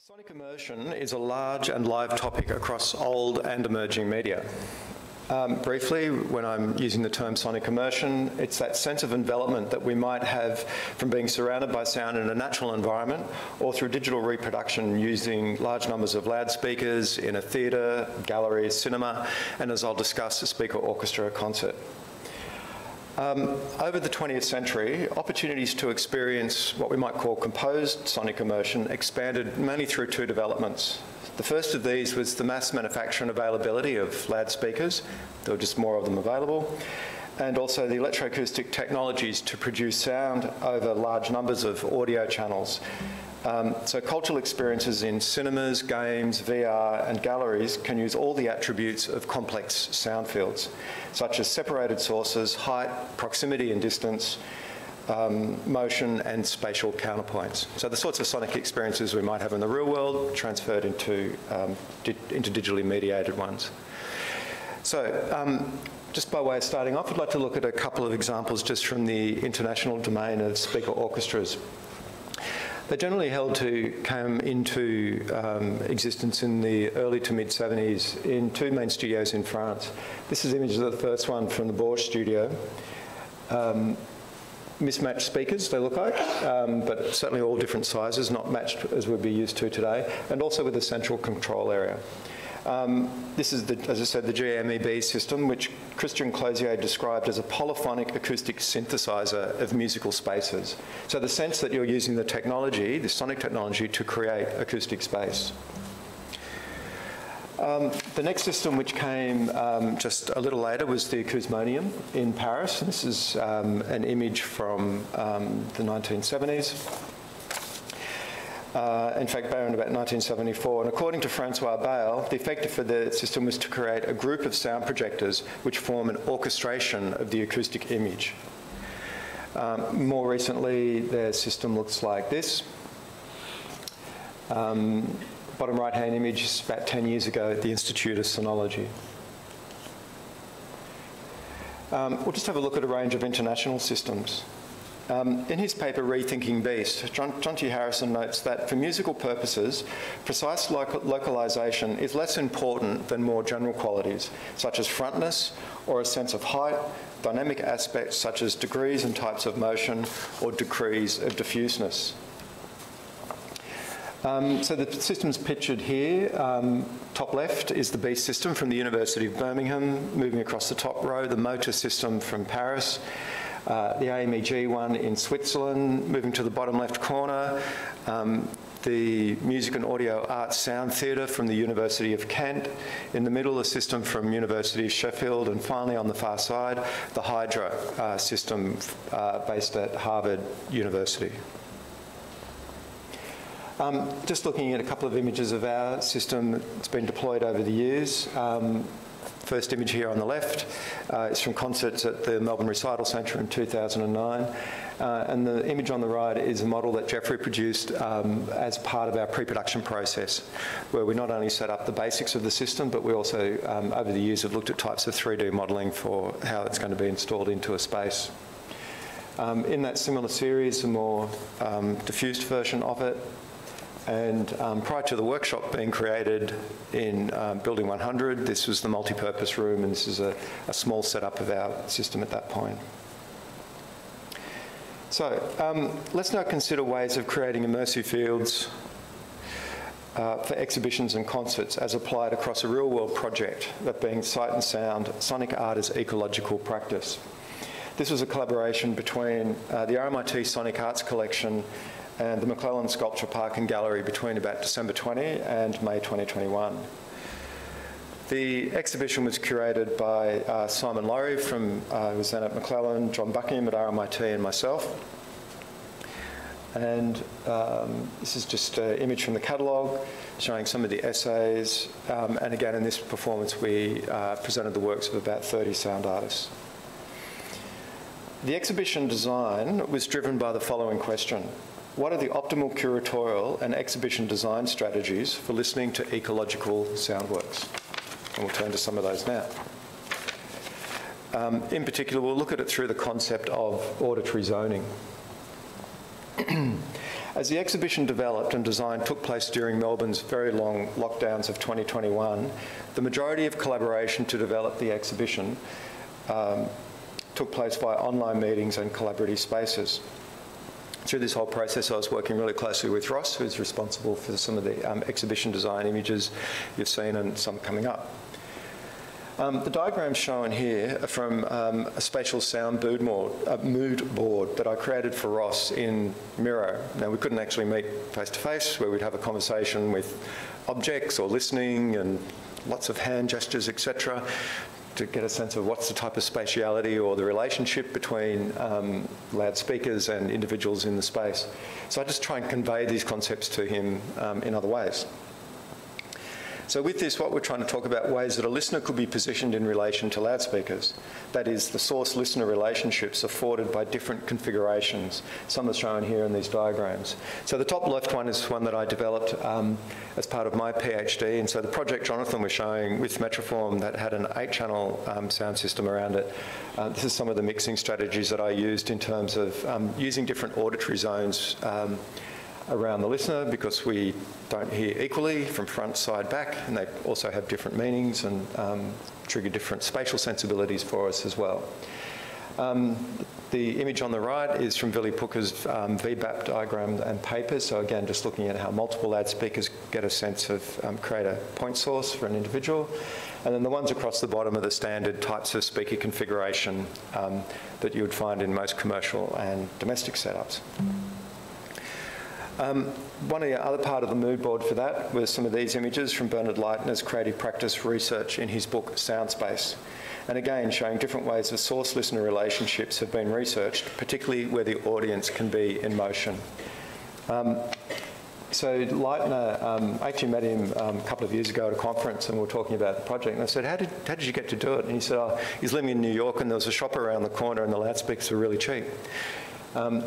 Sonic immersion is a large and live topic across old and emerging media. Briefly, when I'm using the term sonic immersion, it's that sense of envelopment that we might have from being surrounded by sound in a natural environment or through digital reproduction using large numbers of loudspeakers in a theatre, gallery, cinema, and as I'll discuss, a speaker orchestra concert. Over the 20th century, opportunities to experience what we might call composed sonic immersion expanded mainly through two developments. The first of these was the mass manufacture and availability of loudspeakers. There were just more of them available. And also the electroacoustic technologies to produce sound over large numbers of audio channels. So cultural experiences in cinemas, games, VR and galleries can use all the attributes of complex sound fields, such as separated sources, height, proximity and distance, motion and spatial counterpoints. So the sorts of sonic experiences we might have in the real world transferred into digitally mediated ones. So just by way of starting off, I'd like to look at a couple of examples just from the international domain of speaker orchestras. They're generally held to come into existence in the early to mid-70s in two main studios in France. This is images of the first one from the Bourges studio. Mismatched speakers, they look like, but certainly all different sizes, not matched as we'd be used to today, and also with a central control area. This is, as I said, the GMEB system, which Christian Closier described as a polyphonic acoustic synthesizer of musical spaces. So the sense that you're using the technology, the sonic technology, to create acoustic space. The next system, which came just a little later, was the Acousmonium in Paris. This is an image from the 1970s. In fact, around about 1974, and according to Francois Bayle, the effective for the system was to create a group of sound projectors which form an orchestration of the acoustic image. More recently, their system looks like this. Bottom right-hand image is about 10 years ago at the Institute of Sonology. We'll just have a look at a range of international systems. In his paper, Rethinking Beast, John T. Harrison notes that for musical purposes, precise localization is less important than more general qualities, such as frontness or a sense of height, dynamic aspects such as degrees and types of motion, or degrees of diffuseness. So the system's pictured here. Top left is the Beast system from the University of Birmingham. Moving across the top row, the Motor system from Paris. The AMEG one in Switzerland. Moving to the bottom left corner, the Music and Audio Arts Sound Theatre from the University of Kent. In the middle, a system from University of Sheffield. And finally, on the far side, the Hydra system based at Harvard University. Just looking at a couple of images of our system that's been deployed over the years. First image here on the left is from concerts at the Melbourne Recital Centre in 2009. And the image on the right is a model that Jeffrey produced as part of our pre-production process, where we not only set up the basics of the system, but we also, over the years, have looked at types of 3D modelling for how it's going to be installed into a space. In that similar series, a more diffused version of it. And prior to the workshop being created in Building 100, this was the multi-purpose room, and this is a small setup of our system at that point. So let's now consider ways of creating immersive fields for exhibitions and concerts as applied across a real-world project, that being Sight and Sound, Sonic Art as Ecological Practice. This was a collaboration between the RMIT Sonic Arts Collection and the McClelland Sculpture Park and Gallery between about December 20 and May 2021. The exhibition was curated by Simon Laurie who was then at McClelland, John Buckingham at RMIT and myself. And this is just an image from the catalogue showing some of the essays. And again, in this performance, we presented the works of about 30 sound artists. The exhibition design was driven by the following question. What are the optimal curatorial and exhibition design strategies for listening to ecological sound works? And we'll turn to some of those now. In particular, we'll look at it through the concept of auditory zoning. As the exhibition developed and design took place during Melbourne's very long lockdowns of 2021, the majority of collaboration to develop the exhibition took place via online meetings and collaborative spaces. Through this whole process, I was working really closely with Ross, who's responsible for some of the exhibition design images you've seen and some coming up. The diagrams shown here are from a spatial sound mood board that I created for Ross in Miro. Now, we couldn't actually meet face-to-face, where we'd have a conversation with objects or listening and lots of hand gestures, etc., to get a sense of what's the type of spatiality or the relationship between loudspeakers and individuals in the space. So I just try and convey these concepts to him in other ways. So with this, what we're trying to talk about ways that a listener could be positioned in relation to loudspeakers. That is, the source-listener relationships afforded by different configurations. Some are shown here in these diagrams. So the top left one is one that I developed as part of my PhD. And so the project Jonathan was showing with Metroform that had an 8-channel sound system around it. This is some of the mixing strategies that I used in terms of using different auditory zones around the listener, because we don't hear equally from front, side, back, and they also have different meanings and trigger different spatial sensibilities for us as well. The image on the right is from Vili Pukka's VBAP diagram and papers. So again, just looking at how multiple loudspeakers get a sense of create a point source for an individual. And then the ones across the bottom are the standard types of speaker configuration that you would find in most commercial and domestic setups. One of the other part of the mood board for that was some of these images from Bernard Leitner's creative practice research in his book Soundspace. And again, showing different ways that source-listener relationships have been researched, particularly where the audience can be in motion. So Leitner, I actually met him a couple of years ago at a conference, and we were talking about the project, and I said, how did you get to do it? And he said, oh, he's living in New York and there was a shop around the corner and the loudspeakers were really cheap.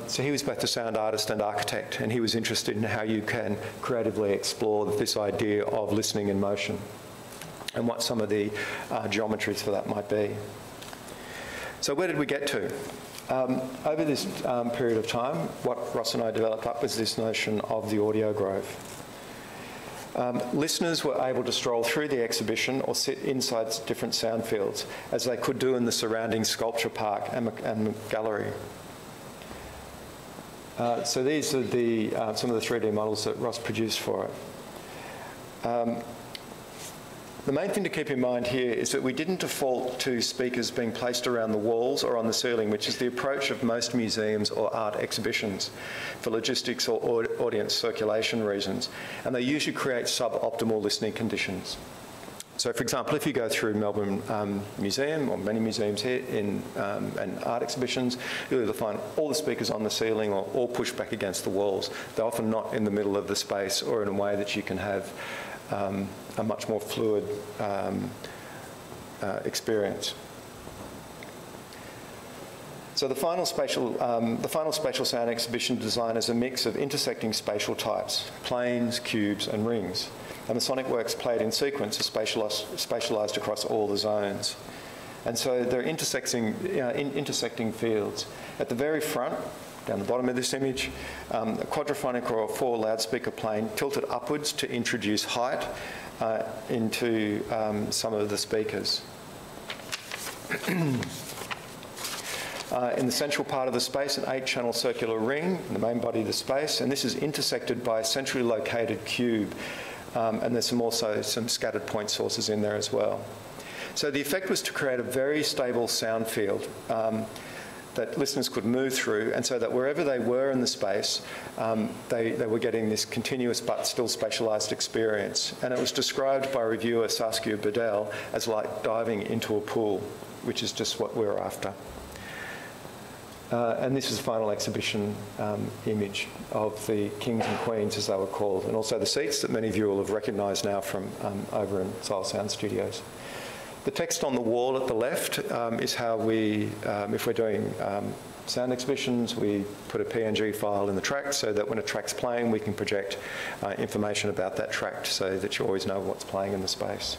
So he was both a sound artist and architect, and he was interested in how you can creatively explore this idea of listening in motion and what some of the geometries for that might be. So where did we get to? Over this period of time, what Ross and I developed up was this notion of the audio grove. Listeners were able to stroll through the exhibition or sit inside different sound fields, as they could do in the surrounding sculpture park and gallery. So these are some of the 3D models that Ross produced for it. The main thing to keep in mind here is that we didn't default to speakers being placed around the walls or on the ceiling, which is the approach of most museums or art exhibitions for logistics or audience circulation reasons, and they usually create suboptimal listening conditions. So, for example, if you go through Melbourne Museum, or many museums here and art exhibitions, you'll either find all the speakers on the ceiling or all pushed back against the walls. They're often not in the middle of the space or in a way that you can have a much more fluid experience. So the final spatial sound exhibition design is a mix of intersecting spatial types, planes, cubes and rings. And the sonic works played in sequence are spatialised across all the zones. And so they're intersecting fields. At the very front, down the bottom of this image, a quadraphonic or a 4 loudspeaker plane tilted upwards to introduce height into some of the speakers. In the central part of the space, an 8-channel circular ring in the main body of the space, and this is intersected by a centrally located cube. And there's also some scattered point sources in there as well. So the effect was to create a very stable sound field that listeners could move through, and so that wherever they were in the space, they were getting this continuous but still spatialised experience. And it was described by reviewer Saskia Bedell as like diving into a pool, which is just what we're after. And this is the final exhibition image of the kings and queens, as they were called, and also the seats that many of you will have recognised now from over in Soul Sound Studios. The text on the wall at the left is how we, if we're doing sound exhibitions, we put a PNG file in the tract so that when a tract's playing, we can project information about that tract so that you always know what's playing in the space.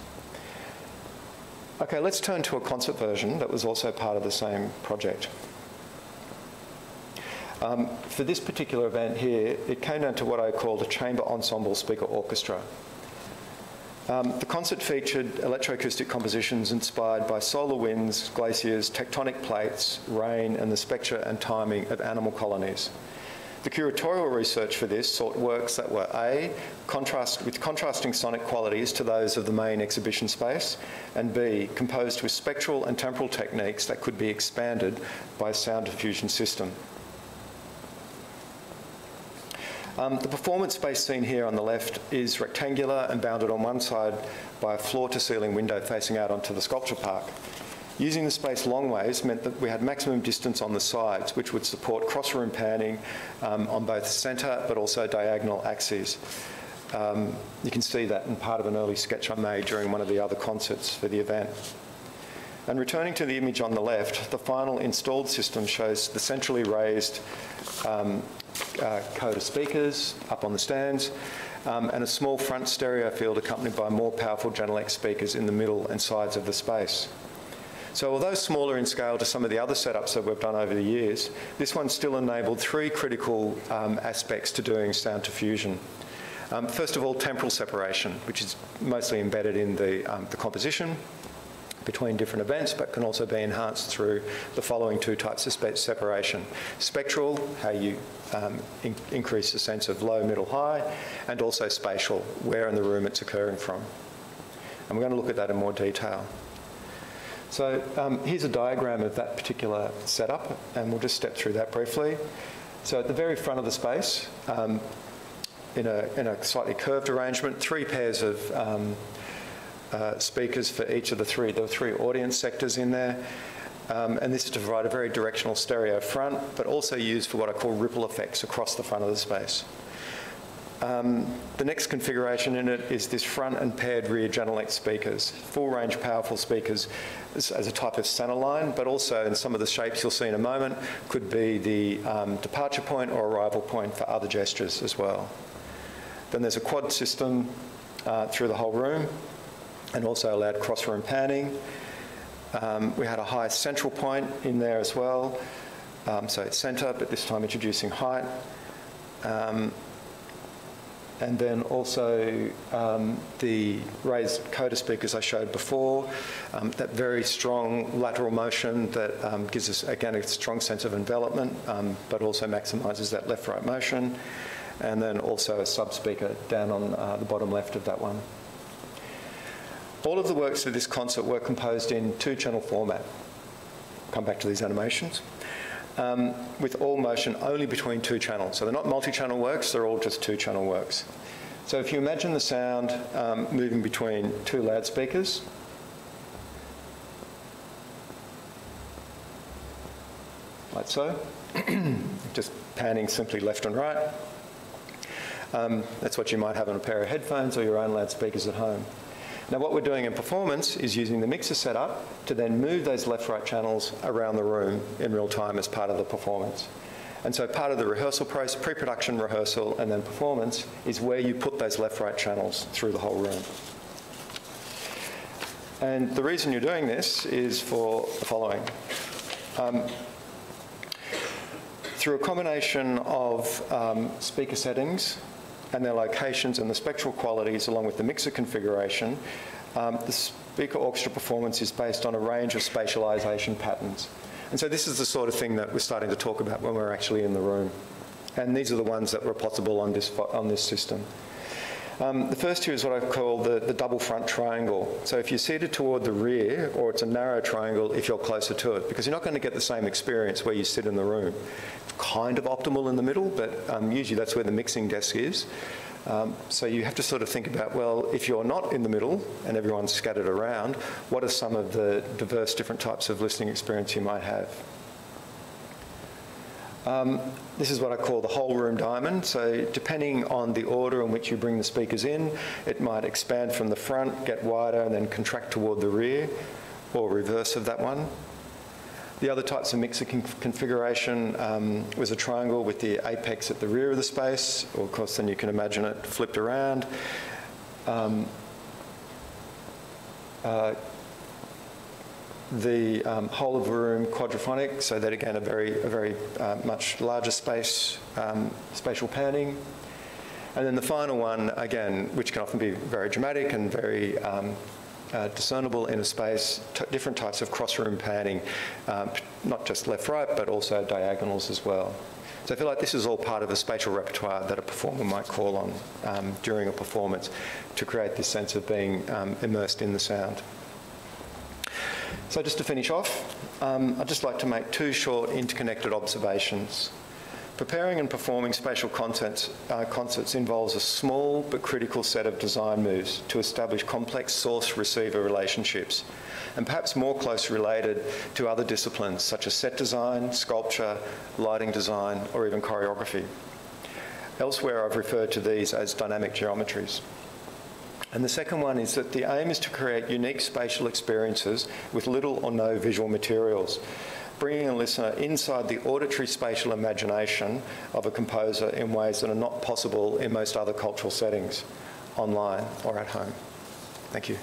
Okay, let's turn to a concert version that was also part of the same project. For this particular event here, it came down to what I called a chamber ensemble speaker orchestra. The concert featured electroacoustic compositions inspired by solar winds, glaciers, tectonic plates, rain, and the spectra and timing of animal colonies. The curatorial research for this sought works that were A, with contrasting sonic qualities to those of the main exhibition space, and B, composed with spectral and temporal techniques that could be expanded by a sound diffusion system. The performance space seen here on the left is rectangular and bounded on one side by a floor-to-ceiling window facing out onto the sculpture park. Using the space long ways meant that we had maximum distance on the sides, which would support cross-room panning on both centre but also diagonal axes. You can see that in part of an early sketch I made during one of the other concerts for the event. And returning to the image on the left, the final installed system shows the centrally raised coda speakers up on the stands, and a small front stereo field accompanied by more powerful Genelec speakers in the middle and sides of the space. So although smaller in scale to some of the other setups that we've done over the years, this one still enabled three critical aspects to doing sound diffusion. First of all, temporal separation, which is mostly embedded in the composition between different events, but can also be enhanced through the following two types of separation. Spectral, how you increase the sense of low, middle, high, and also spatial, where in the room it's occurring from. And we're going to look at that in more detail. So here's a diagram of that particular setup, and we'll just step through that briefly. So at the very front of the space, in a slightly curved arrangement, three pairs of speakers for each of there were three audience sectors in there, and this is to provide a very directional stereo front, but also used for what I call ripple effects across the front of the space. The next configuration in it is this front and paired rear Genelec speakers, full range powerful speakers as a type of centre line, but also in some of the shapes you'll see in a moment could be the departure point or arrival point for other gestures as well. Then there's a quad system through the whole room, and also allowed cross-room panning. We had a high central point in there as well, so it's centre, but this time introducing height. And then also the raised coda speakers I showed before, that very strong lateral motion that gives us, again, a strong sense of envelopment, but also maximises that left-right motion. And then also a sub-speaker down on the bottom left of that one. All of the works for this concert were composed in two-channel format. Come back to these animations. With all motion only between two channels. So they're not multi-channel works, they're all just two-channel works. So if you imagine the sound moving between two loudspeakers, like so, just panning simply left and right. That's what you might have on a pair of headphones or your own loudspeakers at home. Now what we're doing in performance is using the mixer setup to then move those left-right channels around the room in real time as part of the performance. And so part of the rehearsal process, pre-production rehearsal and then performance, is where you put those left-right channels through the whole room. And the reason you're doing this is for the following. Through a combination of speaker settings and their locations and the spectral qualities along with the mixer configuration, the speaker orchestra performance is based on a range of spatialisation patterns. And so this is the sort of thing that we're starting to talk about when we're actually in the room. And these are the ones that were possible on this system. The first here is what I call the double front triangle. So if you're seated toward the rear, or it's a narrow triangle if you're closer to it, because you're not going to get the same experience where you sit in the room. It's kind of optimal in the middle, but usually that's where the mixing desk is. So you have to sort of think about, well, if you're not in the middle and everyone's scattered around, what are some of the diverse different types of listening experience you might have? This is what I call the whole room diamond. So depending on the order in which you bring the speakers in, it might expand from the front, get wider, and then contract toward the rear, or reverse of that one. The other types of mixer configuration was a triangle with the apex at the rear of the space, or of course then you can imagine it flipped around. the whole of the room quadraphonic, so that again a very much larger space, spatial panning. And then the final one, again, which can often be very dramatic and very discernible in a space, different types of cross-room panning, not just left-right, but also diagonals as well. So I feel like this is all part of a spatial repertoire that a performer might call on during a performance to create this sense of being immersed in the sound. So just to finish off, I'd just like to make two short interconnected observations. Preparing and performing spatial concerts involves a small but critical set of design moves to establish complex source-receiver relationships, and perhaps more closely related to other disciplines such as set design, sculpture, lighting design, or even choreography. Elsewhere, I've referred to these as dynamic geometries. And the second one is that the aim is to create unique spatial experiences with little or no visual materials, bringing a listener inside the auditory spatial imagination of a composer in ways that are not possible in most other cultural settings, online or at home. Thank you.